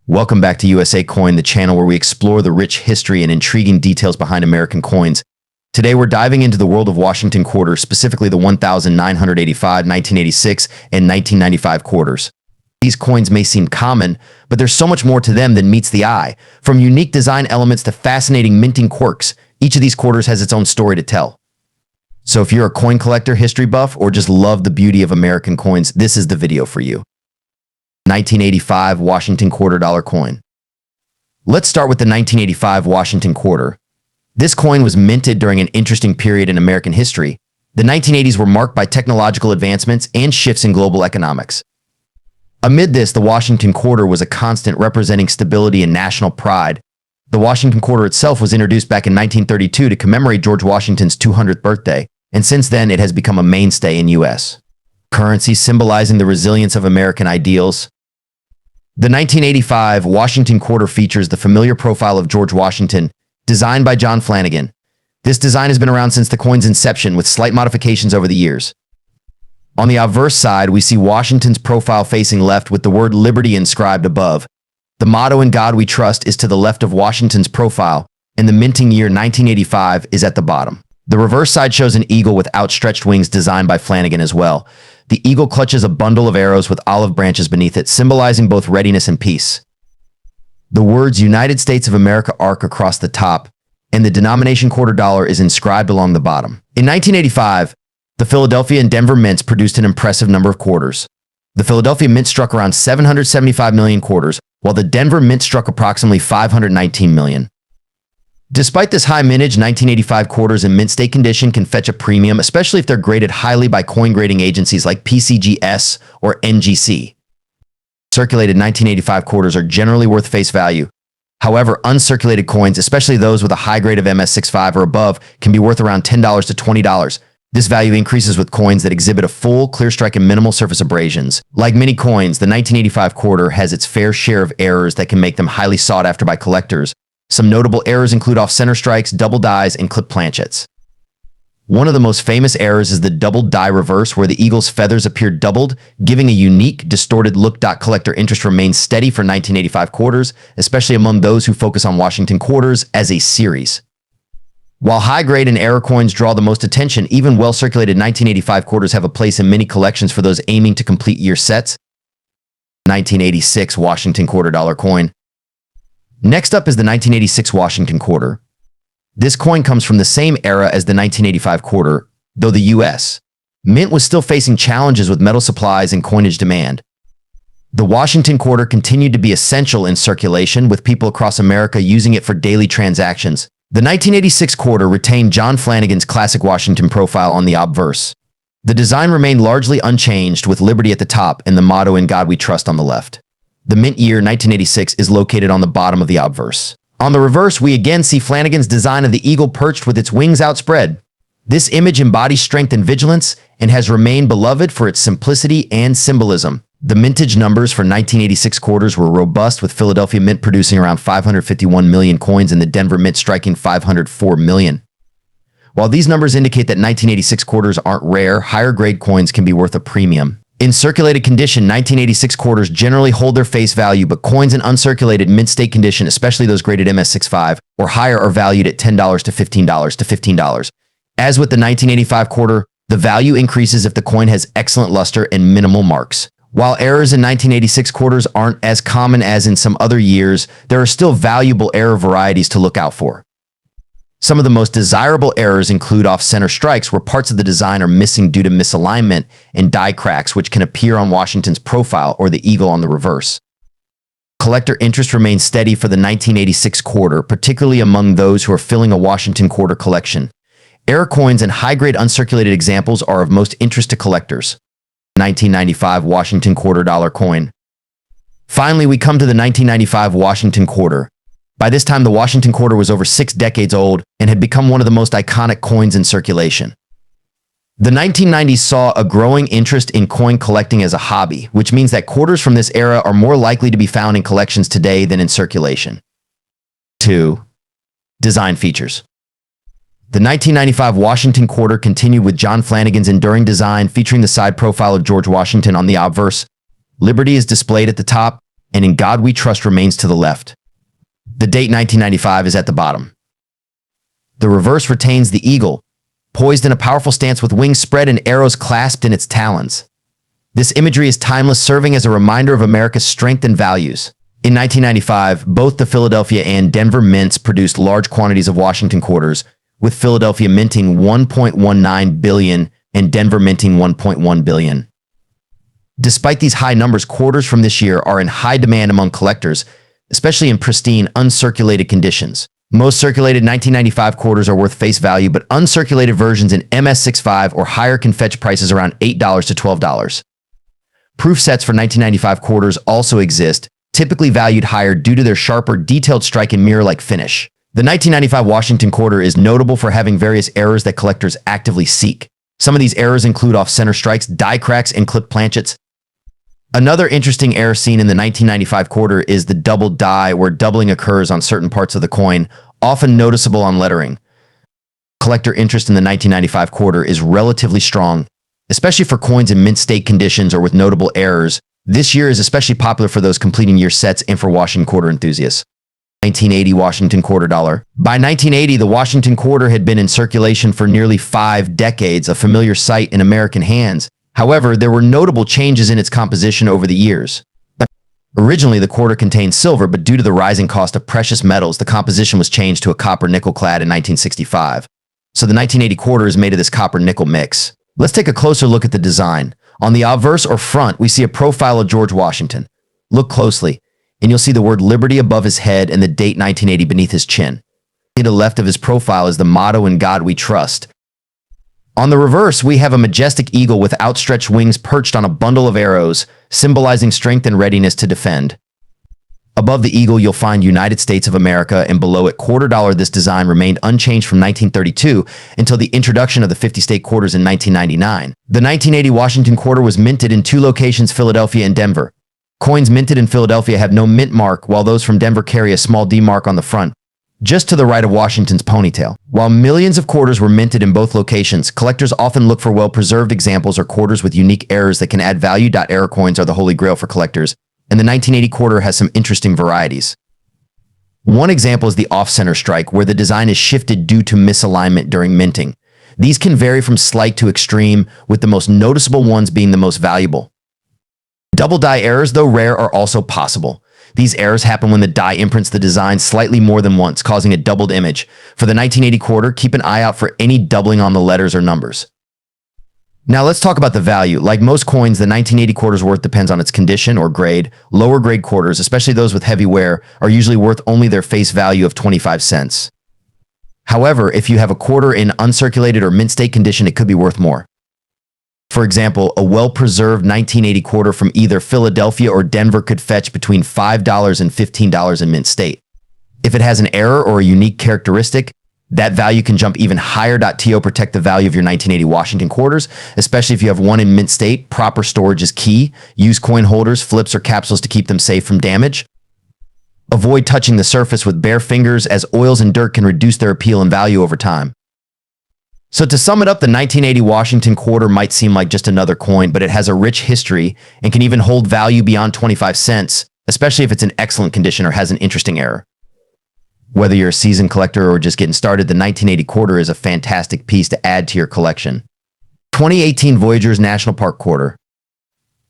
Welcome back to USA Coin, the channel where we explore the rich history and intriguing details behind American coins. Today we're diving into the world of Washington quarters, specifically the 1985, 1986, and 1995 quarters. These coins may seem common, but there's so much more to them than meets the eye. From unique design elements to fascinating minting quirks, each of these quarters has its own story to tell. So if you're a coin collector, history buff, or just love the beauty of American coins, this is the video for you. 1985 Washington quarter dollar coin. Let's start with the 1985 Washington quarter. This coin was minted during an interesting period in American history. The 1980s were marked by technological advancements and shifts in global economics. Amid this, the Washington quarter was a constant, representing stability and national pride. The Washington quarter itself was introduced back in 1932 to commemorate George Washington's 200th birthday, and since then it has become a mainstay in U.S. currency, symbolizing the resilience of American ideals. The 1985 Washington quarter features the familiar profile of George Washington, designed by John Flanagan. This design has been around since the coin's inception, with slight modifications over the years. On the obverse side, we see Washington's profile facing left with the word liberty inscribed above. The motto "In God We Trust" is to the left of Washington's profile, and the minting year 1985 is at the bottom. The reverse side shows an eagle with outstretched wings, designed by Flanagan as well. The eagle clutches a bundle of arrows with olive branches beneath it, symbolizing both readiness and peace. The words "United States of America" arc across the top, and the denomination quarter dollar is inscribed along the bottom. In 1985, the Philadelphia and Denver mints produced an impressive number of quarters. The Philadelphia mint struck around 775 million quarters, while the Denver mint struck approximately 519 million. Despite this high mintage, 1985 quarters in mint state condition can fetch a premium, especially if they're graded highly by coin grading agencies like PCGS or NGC. Circulated 1985 quarters are generally worth face value. However, uncirculated coins, especially those with a high grade of MS65 or above, can be worth around $10 to $20. This value increases with coins that exhibit a full, clear strike and minimal surface abrasions. Like many coins, the 1985 quarter has its fair share of errors that can make them highly sought after by collectors. Some notable errors include off-center strikes, double dies, and clip planchets. One of the most famous errors is the double die reverse, where the eagle's feathers appear doubled, giving a unique, distorted look. Collector interest remains steady for 1985 quarters, especially among those who focus on Washington quarters as a series. While high-grade and error coins draw the most attention, even well-circulated 1985 quarters have a place in many collections for those aiming to complete year sets. 1986 Washington quarter dollar coin. Next up is the 1986 Washington quarter. This coin comes from the same era as the 1985 quarter, though the U.S. mint was still facing challenges with metal supplies and coinage demand. The Washington quarter continued to be essential in circulation, with people across America using it for daily transactions. The 1986 quarter retained John Flanagan's classic Washington profile on the obverse. The design remained largely unchanged, with liberty at the top and the motto "In God We Trust" on the left. The mint year 1986 is located on the bottom of the obverse. On the reverse, we again see Flanagan's design of the eagle perched with its wings outspread. This image embodies strength and vigilance and has remained beloved for its simplicity and symbolism. The mintage numbers for 1986 quarters were robust, with Philadelphia mint producing around 551 million coins and the Denver mint striking 504 million. While these numbers indicate that 1986 quarters aren't rare, higher grade coins can be worth a premium. In circulated condition, 1986 quarters generally hold their face value, but coins in uncirculated mint state condition, especially those graded MS65 or higher, are valued at $10 to $15. As with the 1985 quarter, the value increases if the coin has excellent luster and minimal marks. While errors in 1986 quarters aren't as common as in some other years, there are still valuable error varieties to look out for. Some of the most desirable errors include off-center strikes, where parts of the design are missing due to misalignment, and die cracks, which can appear on Washington's profile or the eagle on the reverse. Collector interest remains steady for the 1986 quarter, particularly among those who are filling a Washington quarter collection. Error coins and high-grade uncirculated examples are of most interest to collectors. 1995 Washington quarter dollar coin. Finally, we come to the 1995 Washington quarter. By this time, the Washington quarter was over 6 decades old and had become one of the most iconic coins in circulation. The 1990s saw a growing interest in coin collecting as a hobby, which means that quarters from this era are more likely to be found in collections today than in circulation. 2. Design features. The 1995 Washington quarter continued with John Flanagan's enduring design, featuring the side profile of George Washington on the obverse. Liberty is displayed at the top, and In God We Trust remains to the left. The date 1995 is at the bottom. The reverse retains the eagle, poised in a powerful stance with wings spread and arrows clasped in its talons. This imagery is timeless, serving as a reminder of America's strength and values. In 1995, both the Philadelphia and Denver mints produced large quantities of Washington quarters, with Philadelphia minting 1.19 billion and Denver minting 1.1 billion. Despite these high numbers, quarters from this year are in high demand among collectors, especially in pristine, uncirculated conditions. Most circulated 1995 quarters are worth face value, but uncirculated versions in MS65 or higher can fetch prices around $8 to $12. Proof sets for 1995 quarters also exist, typically valued higher due to their sharper, detailed strike and mirror-like finish. The 1995 Washington quarter is notable for having various errors that collectors actively seek. Some of these errors include off-center strikes, die cracks, and clipped planchets. Another interesting error seen in the 1995 quarter is the double die, where doubling occurs on certain parts of the coin, often noticeable on lettering. Collector interest in the 1995 quarter is relatively strong, especially for coins in mint state conditions or with notable errors. This year is especially popular for those completing year sets and for Washington quarter enthusiasts. 1980 Washington quarter dollar. By 1980, the Washington quarter had been in circulation for nearly 5 decades, a familiar sight in American hands. However, there were notable changes in its composition over the years. Originally, the quarter contained silver, but due to the rising cost of precious metals, the composition was changed to a copper-nickel clad in 1965. So the 1980 quarter is made of this copper-nickel mix. Let's take a closer look at the design. On the obverse or front, we see a profile of George Washington. Look closely, and you'll see the word Liberty above his head and the date 1980 beneath his chin. To the left of his profile is the motto, In God We Trust. On the reverse, we have a majestic eagle with outstretched wings perched on a bundle of arrows, symbolizing strength and readiness to defend. Above the eagle, you'll find United States of America, and below it, quarter dollar. This design remained unchanged from 1932 until the introduction of the 50-state quarters in 1999. The 1980 Washington quarter was minted in 2 locations, Philadelphia and Denver. Coins minted in Philadelphia have no mint mark, while those from Denver carry a small D mark on the front, just to the right of Washington's ponytail. While millions of quarters were minted in both locations, collectors often look for well-preserved examples or quarters with unique errors that can add value. Error coins are the holy grail for collectors, and the 1980 quarter has some interesting varieties. One example is the off-center strike, where the design is shifted due to misalignment during minting. These can vary from slight to extreme, with the most noticeable ones being the most valuable. Double die errors, though rare, are also possible. These errors happen when the die imprints the design slightly more than once, causing a doubled image. For the 1980 quarter, keep an eye out for any doubling on the letters or numbers. Now let's talk about the value. Like most coins, the 1980 quarter's worth depends on its condition or grade. Lower grade quarters, especially those with heavy wear, are usually worth only their face value of 25 cents. However, if you have a quarter in uncirculated or mint state condition, it could be worth more. For example, a well-preserved 1980 quarter from either Philadelphia or Denver could fetch between $5 and $15 in mint state. If it has an error or a unique characteristic, that value can jump even higher. To protect the value of your 1980 Washington quarters, especially if you have one in mint state. Proper storage is key. Use coin holders, flips, or capsules to keep them safe from damage. Avoid touching the surface with bare fingers, as oils and dirt can reduce their appeal and value over time. So to sum it up, the 1980 Washington quarter might seem like just another coin, but it has a rich history and can even hold value beyond 25 cents, especially if it's in excellent condition or has an interesting error. Whether you're a seasoned collector or just getting started, the 1980 quarter is a fantastic piece to add to your collection. 2018 Voyagers National Park Quarter.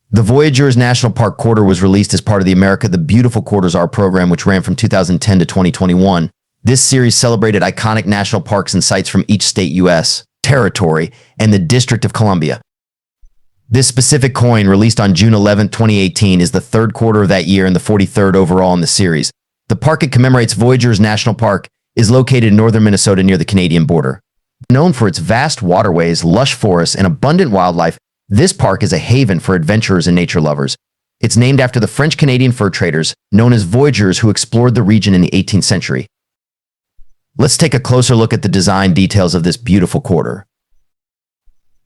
The Voyagers National Park Quarter was released as part of the America the Beautiful Quarters Are program, which ran from 2010 to 2021. This series celebrated iconic national parks and sites from each state, U.S. territory, and the District of Columbia. This specific coin, released on June 11, 2018, is the 3rd quarter of that year and the 43rd overall in the series. The park it commemorates, Voyagers National Park, is located in northern Minnesota near the Canadian border. Known for its vast waterways, lush forests, and abundant wildlife, this park is a haven for adventurers and nature lovers. It's named after the French-Canadian fur traders, known as Voyagers, who explored the region in the 18th century. Let's take a closer look at the design details of this beautiful quarter.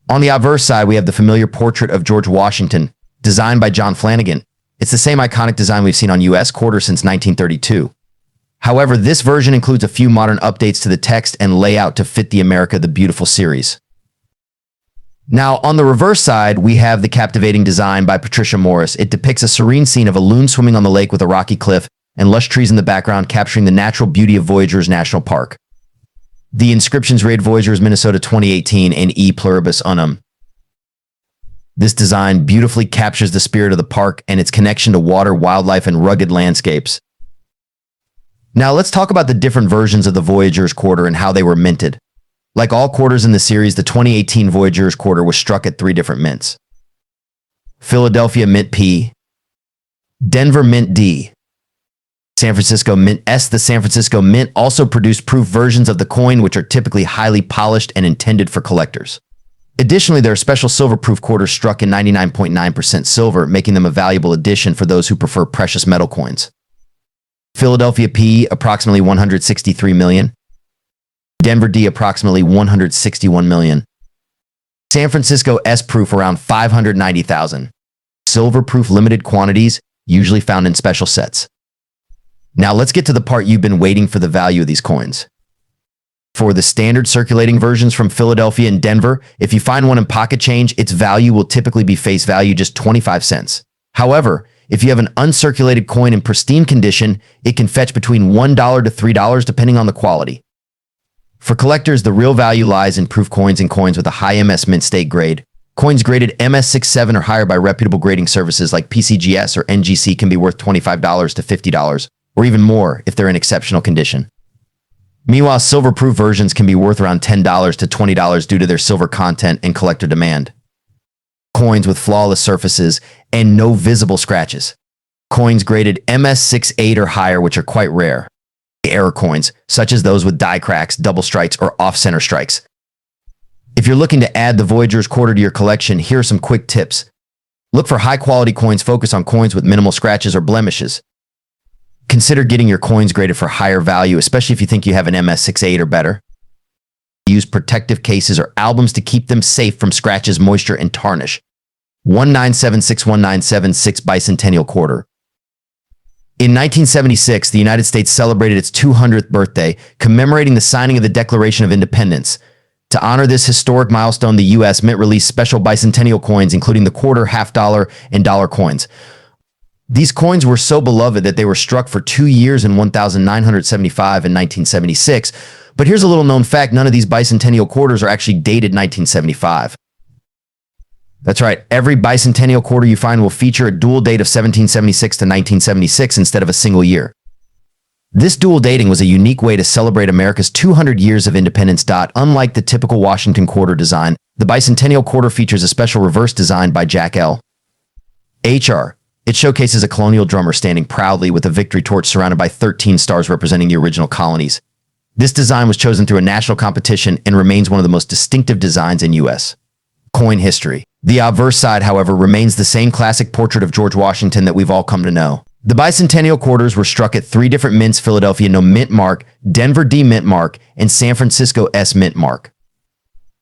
On the obverse side, we have the familiar portrait of George Washington, designed by John Flanagan. It's the same iconic design we've seen on U.S. quarters since 1932. However, this version includes a few modern updates to the text and layout to fit the America the Beautiful series. Now, on the reverse side, we have the captivating design by Patricia Morris. It depicts a serene scene of a loon swimming on the lake with a rocky cliff and lush trees in the background, capturing the natural beauty of Voyagers National Park. The inscriptions read Voyagers, Minnesota 2018 and E Pluribus Unum. This design beautifully captures the spirit of the park and its connection to water, wildlife, and rugged landscapes. Now let's talk about the different versions of the Voyagers quarter and how they were minted. Like all quarters in the series, the 2018 Voyagers quarter was struck at 3 different mints. Philadelphia Mint P, Denver Mint D, San Francisco Mint S. The San Francisco Mint also produced proof versions of the coin, which are typically highly polished and intended for collectors. Additionally, there are special silver-proof quarters struck in 99.9% silver, making them a valuable addition for those who prefer precious metal coins. Philadelphia P, approximately 163 million. Denver D, approximately 161 million. San Francisco S proof around 590,000. Silver-proof limited quantities, usually found in special sets. Now let's get to the part you've been waiting for: the value of these coins. For the standard circulating versions from Philadelphia and Denver, if you find one in pocket change, its value will typically be face value, just 25 cents. However, if you have an uncirculated coin in pristine condition, it can fetch between $1 to $3 depending on the quality. For collectors, the real value lies in proof coins and coins with a high MS Mint State grade. Coins graded MS67 or higher by reputable grading services like PCGS or NGC can be worth $25 to $50, or even more if they're in exceptional condition. Meanwhile, silver-proof versions can be worth around $10 to $20 due to their silver content and collector demand. Coins with flawless surfaces and no visible scratches. Coins graded MS68 or higher, which are quite rare. Error coins, such as those with die cracks, double strikes, or off-center strikes. If you're looking to add the Voyagers quarter to your collection, here are some quick tips. Look for high-quality coins. Focus on coins with minimal scratches or blemishes. Consider getting your coins graded for higher value, especially if you think you have an MS68 or better. Use protective cases or albums to keep them safe from scratches, moisture, and tarnish. 19761976 Bicentennial Quarter. In 1976, the United States celebrated its 200th birthday, commemorating the signing of the Declaration of Independence. To honor this historic milestone, the U.S. Mint released special bicentennial coins, including the quarter, half dollar, and dollar coins. These coins were so beloved that they were struck for 2 years in 1975 and 1976. But here's a little known fact: none of these bicentennial quarters are actually dated 1975. That's right, every bicentennial quarter you find will feature a dual date of 1776 to 1976 instead of a single year. This dual dating was a unique way to celebrate America's 200 years of independence. Unlike the typical Washington quarter design, the bicentennial quarter features a special reverse design by Jack L. H.R. It showcases a colonial drummer standing proudly with a victory torch surrounded by 13 stars representing the original colonies. This design was chosen through a national competition and remains one of the most distinctive designs in U.S. coin history. The obverse side, however, remains the same classic portrait of George Washington that we've all come to know. The bicentennial quarters were struck at 3 different mints: Philadelphia No Mint Mark, Denver D Mint Mark, and San Francisco S Mint Mark.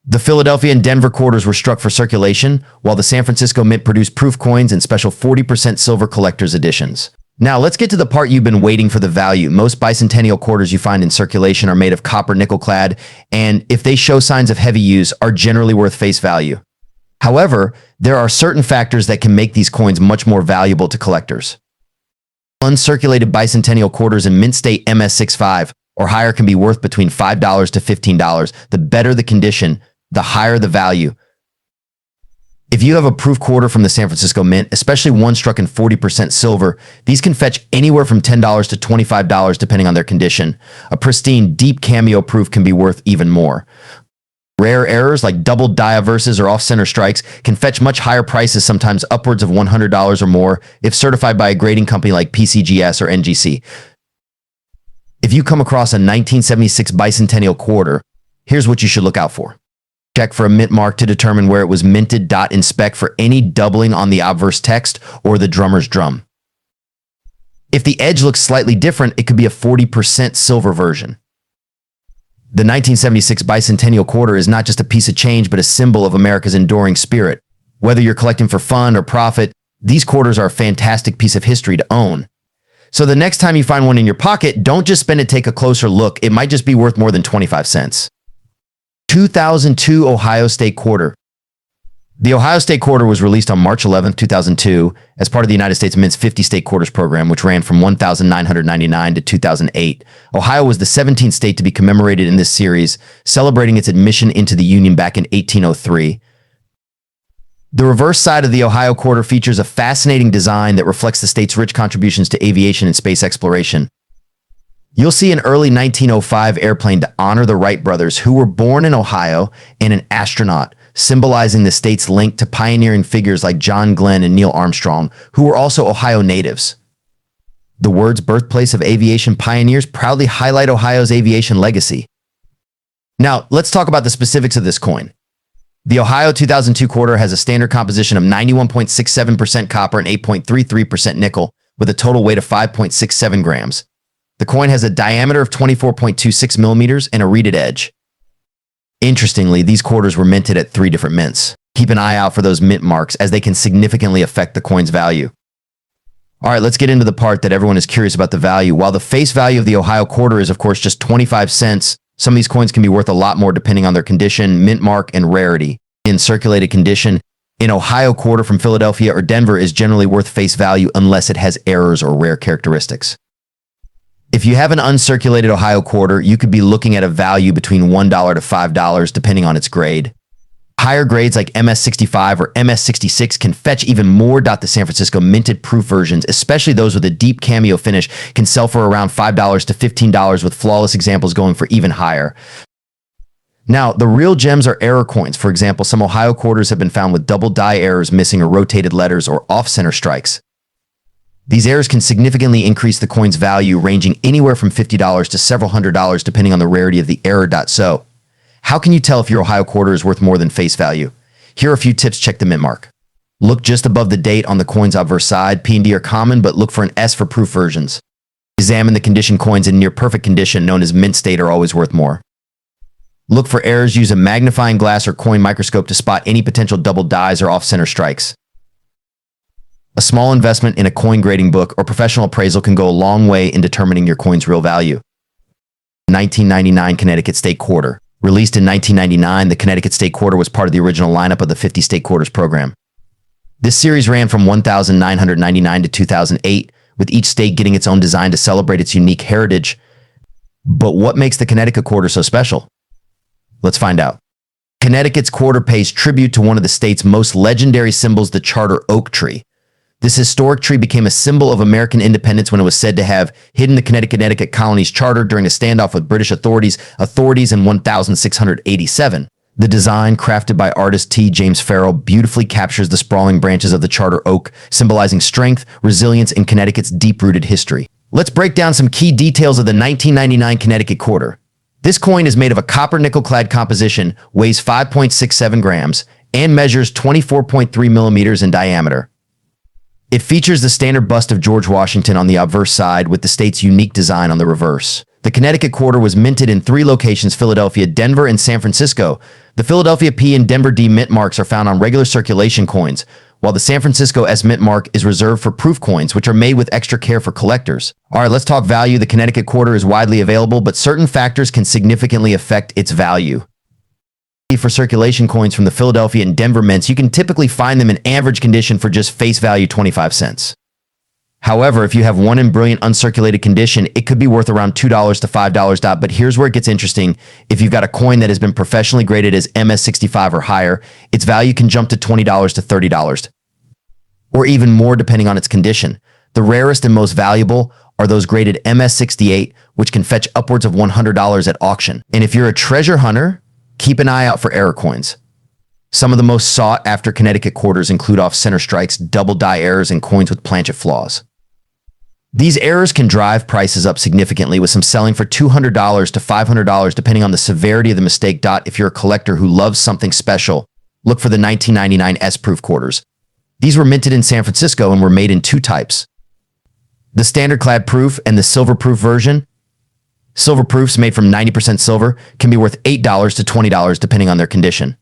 The Philadelphia and Denver quarters were struck for circulation, while the San Francisco Mint produced proof coins and special 40% silver collector's editions. Now let's get to the part you've been waiting for: the value. Most bicentennial quarters you find in circulation are made of copper nickel clad, and if they show signs of heavy use, are generally worth face value. However, there are certain factors that can make these coins much more valuable to collectors. Uncirculated bicentennial quarters in mint state MS65 or higher can be worth between $5 to $15. The better the condition, the higher the value. If you have a proof quarter from the San Francisco Mint, especially one struck in 40% silver, these can fetch anywhere from $10 to $25 depending on their condition. A pristine, deep cameo proof can be worth even more. Rare errors like double diaverses or off-center strikes can fetch much higher prices, sometimes upwards of $100 or more, if certified by a grading company like PCGS or NGC. If you come across a 1976 bicentennial quarter, here's what you should look out for. Check for a mint mark to determine where it was minted. Inspect for any doubling on the obverse text or the drummer's drum. If the edge looks slightly different, it could be a 40% silver version. The 1976 bicentennial quarter is not just a piece of change, but a symbol of America's enduring spirit. Whether you're collecting for fun or profit, these quarters are a fantastic piece of history to own. So the next time you find one in your pocket, don't just spend it, take a closer look. It might just be worth more than 25 cents. 2002 Ohio State Quarter. The Ohio State Quarter was released on March 11, 2002, as part of the United States Mint's 50 State Quarters program, which ran from 1999 to 2008. Ohio was the 17th state to be commemorated in this series, celebrating its admission into the Union back in 1803. The reverse side of the Ohio Quarter features a fascinating design that reflects the state's rich contributions to aviation and space exploration. You'll see an early 1905 airplane to honor the Wright brothers, who were born in Ohio, and an astronaut, symbolizing the state's link to pioneering figures like John Glenn and Neil Armstrong, who were also Ohio natives. The words "birthplace of aviation pioneers" proudly highlight Ohio's aviation legacy. Now, let's talk about the specifics of this coin. The Ohio 2002 quarter has a standard composition of 91.67% copper and 8.33% nickel, with a total weight of 5.67 grams. The coin has a diameter of 24.26 millimeters and a reeded edge. Interestingly, these quarters were minted at 3 different mints. Keep an eye out for those mint marks, as they can significantly affect the coin's value. All right, let's get into the part that everyone is curious about: the value. While the face value of the Ohio quarter is, of course, just 25 cents, some of these coins can be worth a lot more depending on their condition, mint mark, and rarity. In circulated condition, an Ohio quarter from Philadelphia or Denver is generally worth face value unless it has errors or rare characteristics. If you have an uncirculated Ohio quarter, you could be looking at a value between $1 to $5 depending on its grade. Higher grades like MS65 or MS66 can fetch even more. The San Francisco minted proof versions, especially those with a deep cameo finish, can sell for around $5 to $15, with flawless examples going for even higher. Now, the real gems are error coins. For example, some Ohio quarters have been found with double die errors, missing or rotated letters, or off-center strikes. These errors can significantly increase the coin's value, ranging anywhere from $50 to several $100s depending on the rarity of the error. So, how can you tell if your Ohio quarter is worth more than face value? Here are a few tips. Check the mint mark. Look just above the date on the coin's obverse side. P&D are common, but look for an S for proof versions. Examine the condition. Coins in near perfect condition, known as mint state, are always worth more. Look for errors. Use a magnifying glass or coin microscope to spot any potential double dies or off-center strikes. A small investment in a coin grading book or professional appraisal can go a long way in determining your coin's real value. 1999 Connecticut State Quarter. Released in 1999, the Connecticut State Quarter was part of the original lineup of the 50 State Quarters program. This series ran from 1999 to 2008, with each state getting its own design to celebrate its unique heritage. But what makes the Connecticut Quarter so special? Let's find out. Connecticut's quarter pays tribute to one of the state's most legendary symbols, the charter oak tree. This historic tree became a symbol of American independence when it was said to have hidden the Connecticut colony's charter during a standoff with British authorities in 1687. The design, crafted by artist T. James Farrell, beautifully captures the sprawling branches of the charter oak, symbolizing strength, resilience, and Connecticut's deep-rooted history. Let's break down some key details of the 1999 Connecticut Quarter. This coin is made of a copper nickel-clad composition, weighs 5.67 grams, and measures 24.3 millimeters in diameter. It features the standard bust of George Washington on the obverse side, with the state's unique design on the reverse. The Connecticut Quarter was minted in 3 locations: Philadelphia, Denver, and San Francisco. The Philadelphia P and Denver D mint marks are found on regular circulation coins, while the San Francisco S mint mark is reserved for proof coins, which are made with extra care for collectors. All right, let's talk value. The Connecticut Quarter is widely available, but certain factors can significantly affect its value. For circulation coins from the Philadelphia and Denver mints, you can typically find them in average condition for just face value 25 cents. However, if you have one in brilliant uncirculated condition, it could be worth around $2 to $5. But here's where it gets interesting. If you've got a coin that has been professionally graded as MS65 or higher, its value can jump to $20 to $30, or even more depending on its condition. The rarest and most valuable are those graded MS68, which can fetch upwards of $100 at auction. And if you're a treasure hunter, keep an eye out for error coins. Some of the most sought-after Connecticut quarters include off-center strikes, double die errors, and coins with planchet flaws. These errors can drive prices up significantly, with some selling for $200 to $500 depending on the severity of the mistake. If you're a collector who loves something special, look for the 1999 S-proof quarters. These were minted in San Francisco and were made in 2 types: the standard clad proof and the silver proof version. Silver proofs, made from 90% silver, can be worth $8 to $20 depending on their condition.